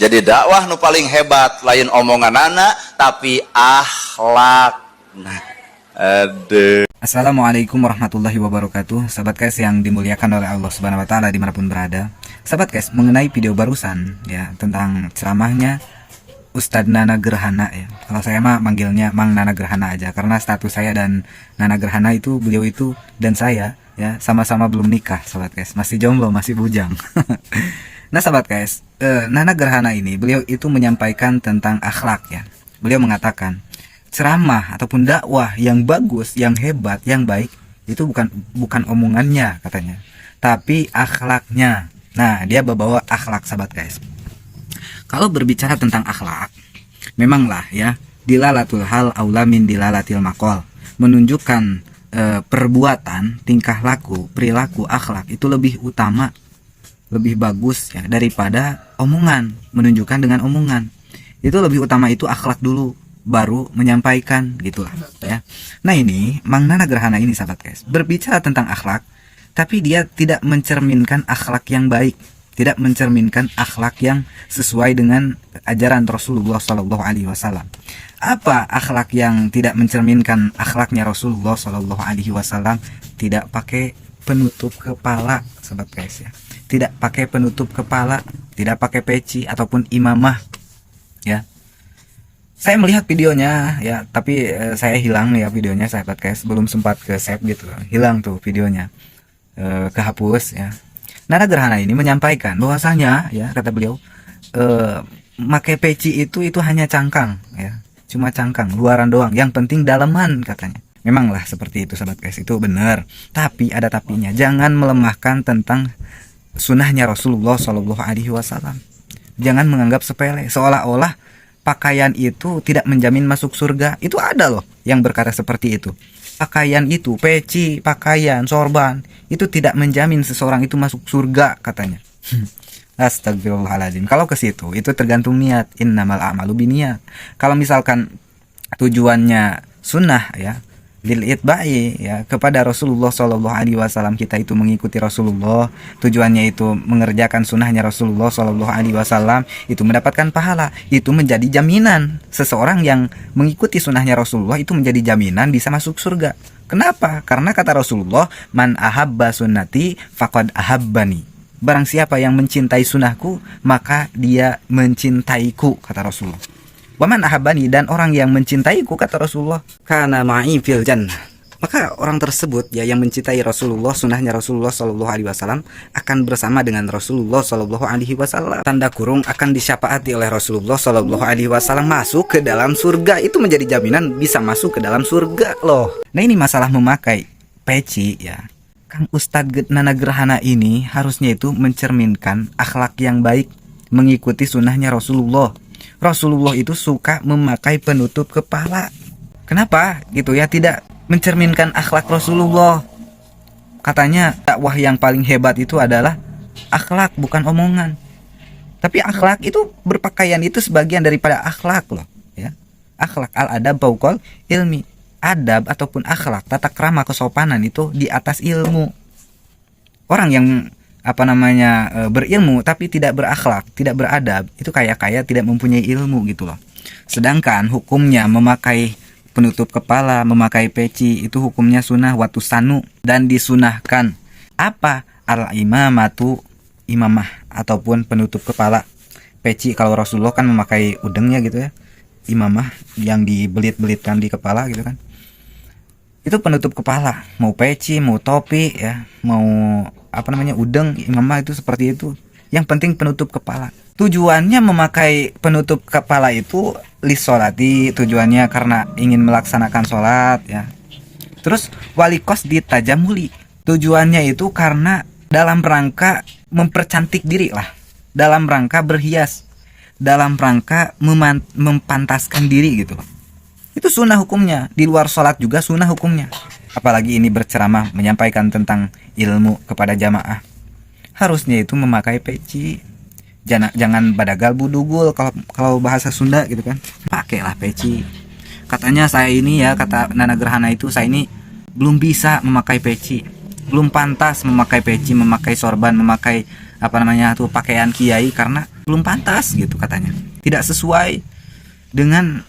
Jadi dakwah nu paling hebat lain omongan anak tapi akhlak. Nah, aduh. Assalamualaikum warahmatullahi wabarakatuh. Sahabat guys yang dimuliakan oleh Allah Subhanahu wa taala dimanapun berada. Sahabat guys, mengenai video barusan ya tentang ceramahnya Ustadz Nana Gerhana ya. Kalau saya mah manggilnya Mang Nana Gerhana aja karena status saya dan Nana Gerhana itu, beliau itu dan saya ya sama-sama belum nikah, sahabat guys. Masih jomblo, masih bujang. Nah, sahabat guys, Nana Gerhana ini beliau itu menyampaikan tentang akhlak ya. Beliau mengatakan ceramah ataupun dakwah yang bagus, yang hebat, yang baik itu bukan omongannya katanya, tapi akhlaknya. Nah, dia bawa akhlak, sahabat guys. Kalau berbicara tentang akhlak, memanglah ya, dilalatul hal aula min dilalatil maqal. Menunjukkan perbuatan, tingkah laku, perilaku, akhlak itu lebih utama, lebih bagus ya daripada omongan. Menunjukkan dengan omongan. Itu lebih utama itu akhlak dulu, baru menyampaikan gitulah ya. Nah, ini Mang Nana Gerhana ini, sahabat guys, berbicara tentang akhlak, tapi dia tidak mencerminkan akhlak yang baik, tidak mencerminkan akhlak yang sesuai dengan ajaran Rasulullah Shallallahu Alaihi Wasallam. Apa akhlak yang tidak mencerminkan akhlaknya Rasulullah Shallallahu Alaihi Wasallam? Tidak pakai penutup kepala, sahabat guys ya. Tidak pakai penutup kepala, tidak pakai peci ataupun imamah ya. Saya melihat videonya ya, tapi saya hilang ya videonya, sahabat guys. Belum sempat ke save gitu, hilang tuh videonya, kehapus ya. Nana Gerhana ini menyampaikan bahwasanya ya, kata beliau, pakai peci itu hanya cangkang ya, cuma cangkang luaran doang, yang penting daleman katanya. Memanglah seperti itu, sahabat guys, itu benar, tapi ada tapinya. Jangan melemahkan tentang sunnahnya Rasulullah Shallallahu Alaihi Wasallam. Jangan menganggap sepele, seolah-olah pakaian itu tidak menjamin masuk surga. Itu ada loh yang berkata seperti itu. Pakaian itu, peci, pakaian, sorban, itu tidak menjamin seseorang itu masuk surga katanya. Astagfirullahaladzim. Kalau ke situ, itu tergantung niat. Innamal a'malu binniyat. Kalau misalkan tujuannya sunnah ya, lil itba'i ya, kepada Rasulullah Shallallahu Alaihi Wasallam, kita itu mengikuti Rasulullah, tujuannya itu mengerjakan sunnahnya Rasulullah Shallallahu Alaihi Wasallam, itu mendapatkan pahala, itu menjadi jaminan. Seseorang yang mengikuti sunnahnya Rasulullah itu menjadi jaminan bisa masuk surga. Kenapa? Karena kata Rasulullah, man ahabba sunnati faqad ahabbani. Barang siapa yang mencintai sunnahku, maka dia mencintaiku, kata Rasulullah. Waman ahabani, dan orang yang mencintaiku, kata Rasulullah, kana ma'i fil jannah. Maka orang tersebut ya yang mencintai Rasulullah, sunnahnya Rasulullah Shallallahu Alaihi Wasallam, akan bersama dengan Rasulullah Shallallahu Alaihi Wasallam. Tanda kurung akan disyafaati oleh Rasulullah Shallallahu Alaihi Wasallam masuk ke dalam surga. Itu menjadi jaminan bisa masuk ke dalam surga loh. Nah, ini masalah memakai peci ya. Kang Ustadz Nana Gerhana ini harusnya itu mencerminkan akhlak yang baik, mengikuti sunnahnya Rasulullah. Rasulullah itu suka memakai penutup kepala. Kenapa gitu ya? Tidak mencerminkan akhlak Rasulullah. Katanya dakwah yang paling hebat itu adalah akhlak, bukan omongan. Tapi akhlak itu, berpakaian itu sebagian daripada akhlak loh ya. Akhlak, al-adab fauqal ilmi. Adab ataupun akhlak, tata krama, kesopanan itu di atas ilmu. Orang yang berilmu tapi tidak berakhlak, tidak beradab, itu kaya-kaya tidak mempunyai ilmu gitu loh. Sedangkan hukumnya memakai penutup kepala, memakai peci, itu hukumnya sunnah watusanu, dan disunahkan. Apa? Al-imamatu, imamah ataupun penutup kepala. Peci kalau Rasulullah kan memakai udengnya gitu ya. Imamah yang dibelit-belitkan di kepala gitu kan. Itu penutup kepala, mau peci, mau topi ya, mau udeng, imamah itu seperti itu. Yang penting penutup kepala. Tujuannya memakai penutup kepala itu lisolati, tujuannya karena ingin melaksanakan sholat ya. Terus walikos ditajamuli, tujuannya itu karena dalam rangka mempercantik diri lah, dalam rangka berhias, dalam rangka mempantaskan diri gitu loh. Itu sunnah hukumnya. Di luar sholat juga sunnah hukumnya. Apalagi ini berceramah, menyampaikan tentang ilmu kepada jamaah. Harusnya itu memakai peci. Jangan badagal budugul kalau bahasa Sunda gitu kan. Pakailah peci. Katanya saya ini ya, kata Nana Gerhana itu, saya ini belum bisa memakai peci. Belum pantas memakai peci, memakai sorban, memakai pakaian kiai, karena belum pantas gitu katanya, tidak sesuai dengan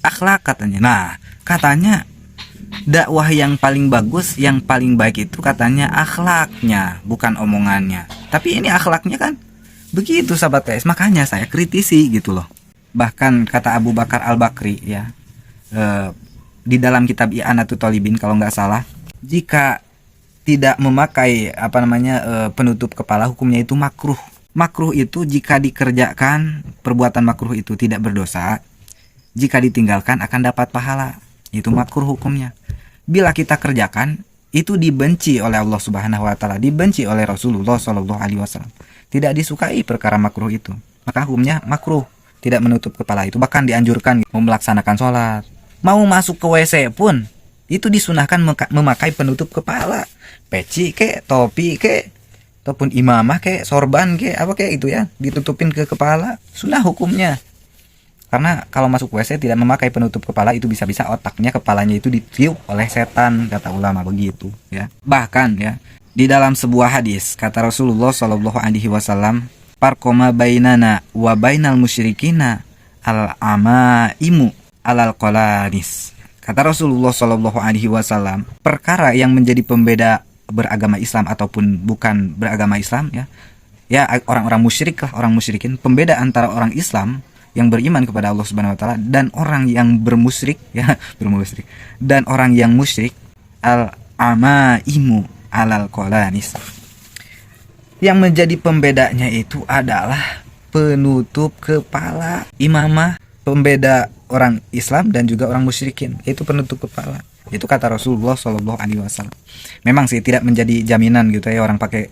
akhlak katanya. Nah, katanya dakwah yang paling bagus, yang paling baik itu katanya akhlaknya, bukan omongannya. Tapi ini akhlaknya kan begitu sahabat guys, makanya saya kritisi gitu loh. Bahkan kata Abu Bakar Al-Bakri ya, di dalam kitab I'anatul Talibin kalau nggak salah, jika tidak memakai penutup kepala, hukumnya itu makruh. Makruh itu jika dikerjakan, perbuatan makruh itu tidak berdosa, jika ditinggalkan akan dapat pahala. Itu makruh hukumnya. Bila kita kerjakan, itu dibenci oleh Allah Subhanahu wa taala, dibenci oleh Rasulullah Shallallahu alaihi wasallam. Tidak disukai perkara makruh itu. Maka hukumnya makruh, tidak menutup kepala itu. Bahkan dianjurkan melaksanakan sholat. Mau masuk ke WC pun itu disunahkan memakai penutup kepala. Peci kek, topi kek, ataupun imamah kek, sorban kek, apa kek itu ya, ditutupin ke kepala. Sunnah hukumnya. Karena kalau masuk WC tidak memakai penutup kepala, itu bisa-bisa otaknya, kepalanya itu ditiup oleh setan, kata ulama begitu ya. Bahkan ya, di dalam sebuah hadis kata Rasulullah Shallallahu alaihi wasallam, "Parkoma bainana wa bainal musyrikina al-amaimu alal qalanis." Kata Rasulullah Shallallahu alaihi wasallam, perkara yang menjadi pembeda beragama Islam ataupun bukan beragama Islam ya orang-orang musyrik lah, orang musyrikin, pembeda antara orang Islam yang beriman kepada Allah Subhanahu wa taala dan orang yang bermusyrik ya, bermusyrik, dan orang yang musyrik, al-amaimu alal qalanis. Yang menjadi pembedanya itu adalah penutup kepala. Imamah pembeda orang Islam dan juga orang musyrikin, itu penutup kepala. Itu kata Rasulullah Shallallahu alaihi wasallam. Memang sih tidak menjadi jaminan gitu ya, orang pakai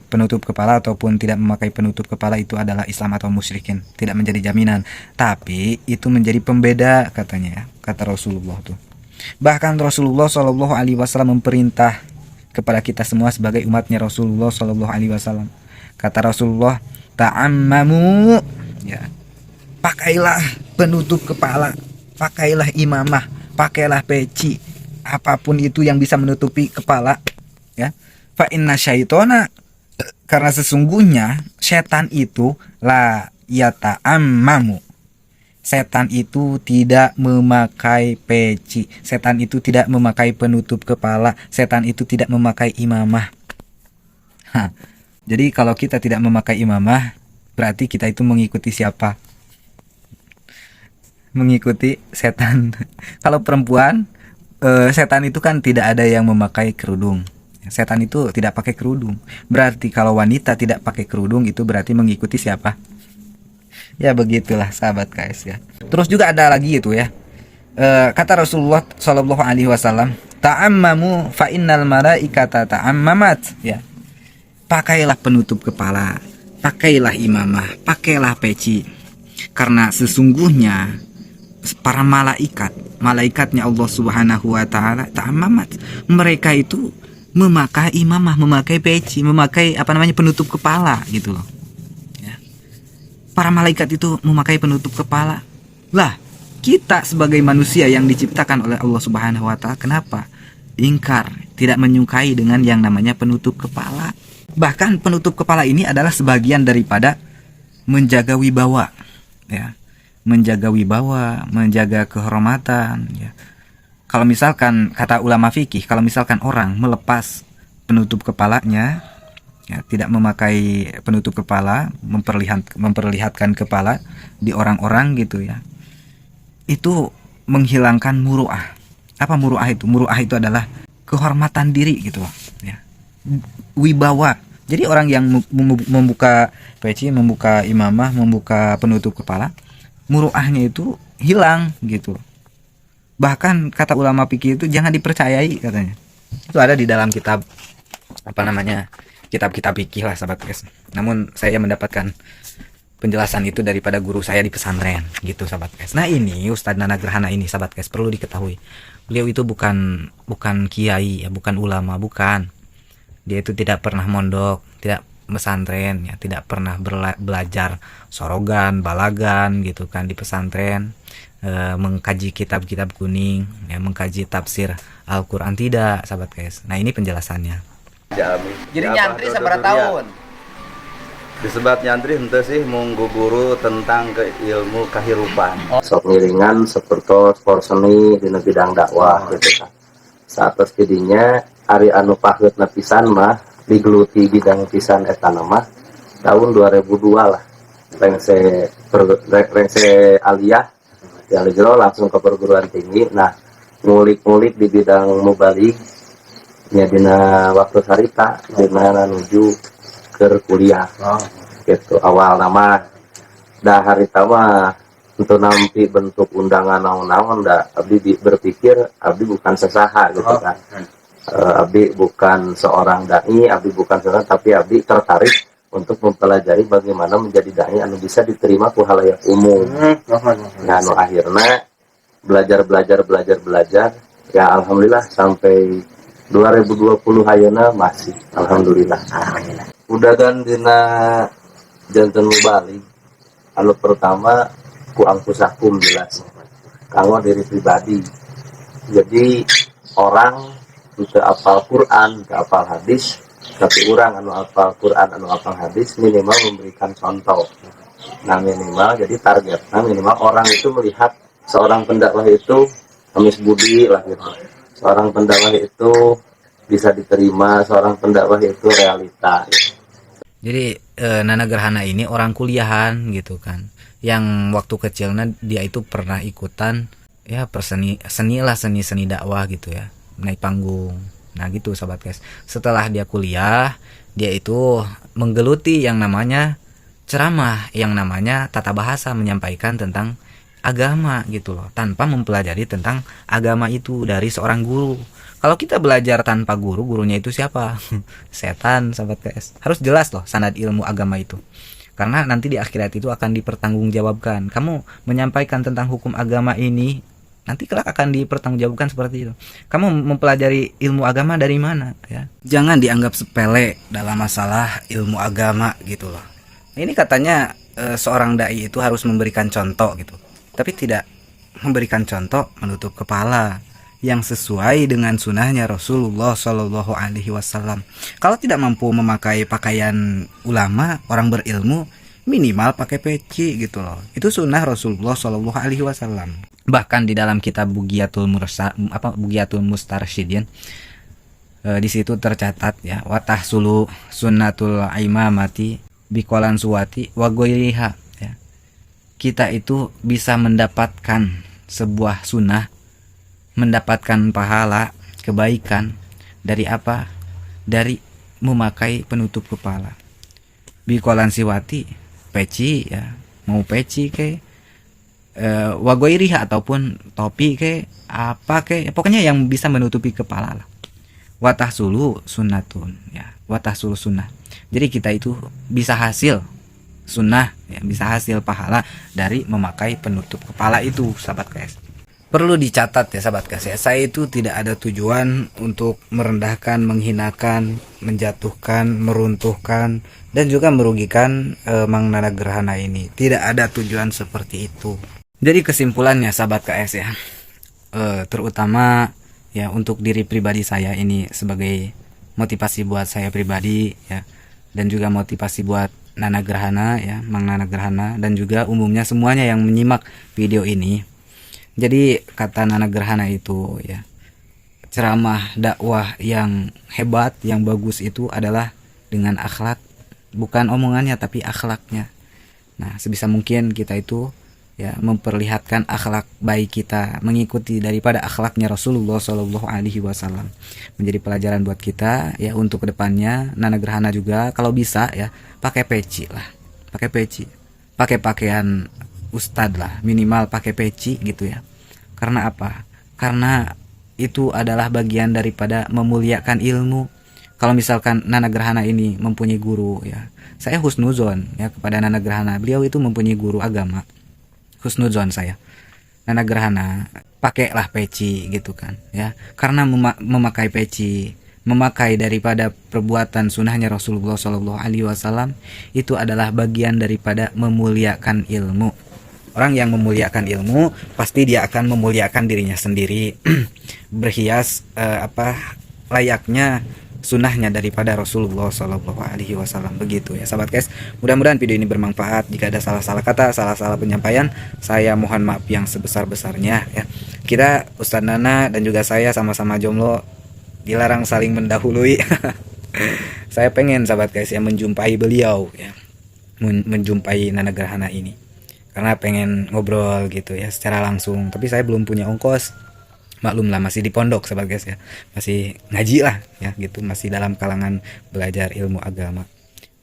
penutup kepala ataupun tidak memakai penutup kepala itu adalah Islam atau musyrikin, tidak menjadi jaminan. Tapi itu menjadi pembeda katanya ya, kata Rasulullah tuh. Bahkan Rasulullah Shallallahu alaihi wasallam memperintah kepada kita semua sebagai umatnya Rasulullah Shallallahu alaihi wasallam. Kata Rasulullah, ta'ammamu ya, pakailah penutup kepala, pakailah imamah, pakailah peci, apapun itu yang bisa menutupi kepala ya. Fa inna syaitona, karena sesungguhnya setan itu la yata'ammamu, setan itu tidak memakai peci, setan itu tidak memakai penutup kepala, setan itu tidak memakai imamah. Jadi kalau kita tidak memakai imamah, berarti kita itu mengikuti siapa? Mengikuti setan. Kalau perempuan, setan itu kan tidak ada yang memakai kerudung. Setan itu tidak pakai kerudung. Berarti kalau wanita tidak pakai kerudung, itu berarti mengikuti siapa? Ya begitulah sahabat guys ya. Terus juga ada lagi itu ya. Kata Rasulullah Shallallahu alaihi wasallam, ta'ammamu fa innal malaikata ta'ammamat ya. Pakailah penutup kepala, pakailah imamah, pakailah peci. Karena sesungguhnya para malaikatnya Allah Subhanahu wa taala ta'ammamat, mereka itu memakai imamah, memakai peci, memakai penutup kepala gitu loh. Ya. Para malaikat itu memakai penutup kepala. Lah, kita sebagai manusia yang diciptakan oleh Allah Subhanahu wa taala, kenapa ingkar, tidak menyukai dengan yang namanya penutup kepala? Bahkan penutup kepala ini adalah sebagian daripada menjaga wibawa ya. Menjaga wibawa, menjaga kehormatan ya. Kalau misalkan kata ulama fikih, kalau misalkan orang melepas penutup kepalanya ya, tidak memakai penutup kepala, memperlihatkan kepala di orang-orang gitu ya, itu menghilangkan muru'ah. Apa muru'ah itu? Muru'ah itu adalah kehormatan diri gitu ya. Wibawa. Jadi orang yang membuka peci, membuka imamah, membuka penutup kepala, muru'ahnya itu hilang gitu. Bahkan kata ulama fikih itu jangan dipercayai katanya. Itu ada di dalam kitab kitab-kitab fikih lah sahabat guys. Namun saya mendapatkan penjelasan itu daripada guru saya di pesantren gitu sahabat guys. Nah ini Ustadz Nana Gerhana ini sahabat guys, perlu diketahui. Beliau itu bukan kiai ya, bukan ulama, bukan. Dia itu tidak pernah mondok, tidak pesantren ya, tidak pernah belajar sorogan, balagan gitu kan di pesantren. Mengkaji kitab-kitab kuning ya, mengkaji tafsir Al-Quran, tidak sahabat guys. Nah ini penjelasannya. Jadi nyantri seberapa tahun? Disebat nyantri henteu sih munggu guru tentang ke ilmu kahirupan. Sok ngiringan seperti seni dina bidang dakwah gitu kan. Saat jadinya ari anu paheutna pisan mah digeluti bidang pisan eta mah tahun 2002 lah. Rengse aliyah ya jero langsung ke perguruan tinggi. Nah, ngulik-ngulik di bidang mubalig nya dina waktu sarita dina nuju ke kuliah. Gitu awal nama dah hari tawa untuk nampi bentuk undangan naon-naon dah abdi berpikir abdi bukan sesaha gitu kan. Abdi bukan seorang dai, abdi bukan seorang, tapi abdi tertarik untuk mempelajari bagaimana menjadi dai anu bisa diterima ku halayak umum. Nah, anu akhirnya belajar ya alhamdulillah sampai 2020 ayeuna masih alhamdulillah. Udah kan dina janten mubalik anu pertama ku angkusakum jelas kanggo diri pribadi. Jadi orang itu apal Quran, ke apal hadis, tapi orang anu apal Quran, anu apal hadis minimal memberikan contoh. Nah minimal jadi targetnya minimal orang itu melihat seorang pendakwah itu kamis budi lah gitu. Seorang pendakwah itu bisa diterima, seorang pendakwah itu realita gitu. Jadi Nana Gerhana ini orang kuliahan gitu kan, yang waktu kecilnya dia itu pernah ikutan ya seni dakwah gitu ya, naik panggung. Nah gitu sahabat guys, setelah dia kuliah dia itu menggeluti yang namanya ceramah, yang namanya tata bahasa, menyampaikan tentang agama gitu loh, tanpa mempelajari tentang agama itu dari seorang guru. Kalau kita belajar tanpa guru, gurunya itu siapa? Setan, sahabat guys. Harus jelas loh sanad ilmu agama itu. Karena nanti di akhirat itu akan dipertanggungjawabkan. Kamu menyampaikan tentang hukum agama ini, nanti kelak akan dipertanggungjawabkan seperti itu. Kamu mempelajari ilmu agama dari mana? Ya. Jangan dianggap sepele dalam masalah ilmu agama gitu loh. Ini katanya seorang dai itu harus memberikan contoh gitu. Tapi tidak memberikan contoh menutup kepala, yang sesuai dengan sunnahnya Rasulullah Shallallahu Alaihi Wasallam. Kalau tidak mampu memakai pakaian ulama, orang berilmu, minimal pakai peci gitu loh. Itu sunnah Rasulullah Shallallahu Alaihi Wasallam. Bahkan di dalam kitab Bugiyatul Mustarsyidin, di situ tercatat ya, watahsulu sunnatul imamati bikolan suwati wa ghairiha ya. Kita itu bisa mendapatkan sebuah sunnah, mendapatkan pahala kebaikan dari apa? Dari memakai penutup kepala. Bikolan siwati, peci ya, mau peci ke wagoiriha ataupun topi ke apa ke, pokoknya yang bisa menutupi kepala lah. Watahsulu sunnatun ya, watahsulu sunnah. Jadi kita itu bisa hasil sunnah ya, bisa hasil pahala dari memakai penutup kepala itu, sahabat guys. Perlu dicatat ya sahabat guys ya, saya itu tidak ada tujuan untuk merendahkan, menghinakan, menjatuhkan, meruntuhkan, dan juga merugikan Mang Nana Gerhana ini. Tidak ada tujuan seperti itu. Jadi kesimpulannya sahabat KS ya, terutama ya untuk diri pribadi saya ini sebagai motivasi buat saya pribadi ya, dan juga motivasi buat Nana Gerhana ya, Mang Nana Gerhana, dan juga umumnya semuanya yang menyimak video ini. Jadi kata Nana Gerhana itu ya, ceramah dakwah yang hebat, yang bagus itu adalah dengan akhlak, bukan omongannya tapi akhlaknya. Nah sebisa mungkin kita itu ya memperlihatkan akhlak baik kita, mengikuti daripada akhlaknya Rasulullah Shallallahu Alaihi Wasallam, menjadi pelajaran buat kita ya untuk kedepannya. Nana Gerhana juga kalau bisa ya pakai peci lah, pakai peci, pakai pakaian ustad lah, minimal pakai peci gitu ya. Karena apa? Karena itu adalah bagian daripada memuliakan ilmu. Kalau misalkan Nana Gerhana ini mempunyai guru ya, saya husnuzon ya kepada Nana Gerhana. Beliau itu mempunyai guru agama, husnuzon saya. Nana Gerhana pakailah peci gitu kan ya. Karena memakai peci, memakai daripada perbuatan sunnahnya Rasulullah Shallallahu Alaihi Wasallam itu adalah bagian daripada memuliakan ilmu. Orang yang memuliakan ilmu pasti dia akan memuliakan dirinya sendiri. Berhias layaknya sunnahnya daripada Rasulullah Shallallahu Alaihi Wasallam. Begitu ya sahabat guys. Mudah-mudahan video ini bermanfaat. Jika ada salah-salah kata, salah-salah penyampaian, saya mohon maaf yang sebesar-besarnya ya. Kita Ustadz Nana dan juga saya sama-sama jomblo, dilarang saling mendahului. Saya pengen sahabat guys ya menjumpai beliau ya, menjumpai Nana Gerhana ini, karena pengen ngobrol gitu ya secara langsung. Tapi saya belum punya ongkos. Maklum lah, masih di pondok sahabat guys ya, masih ngaji lah ya gitu, masih dalam kalangan belajar ilmu agama.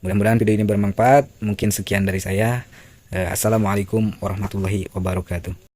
Mudah-mudahan video ini bermanfaat. Mungkin sekian dari saya. Assalamualaikum warahmatullahi wabarakatuh.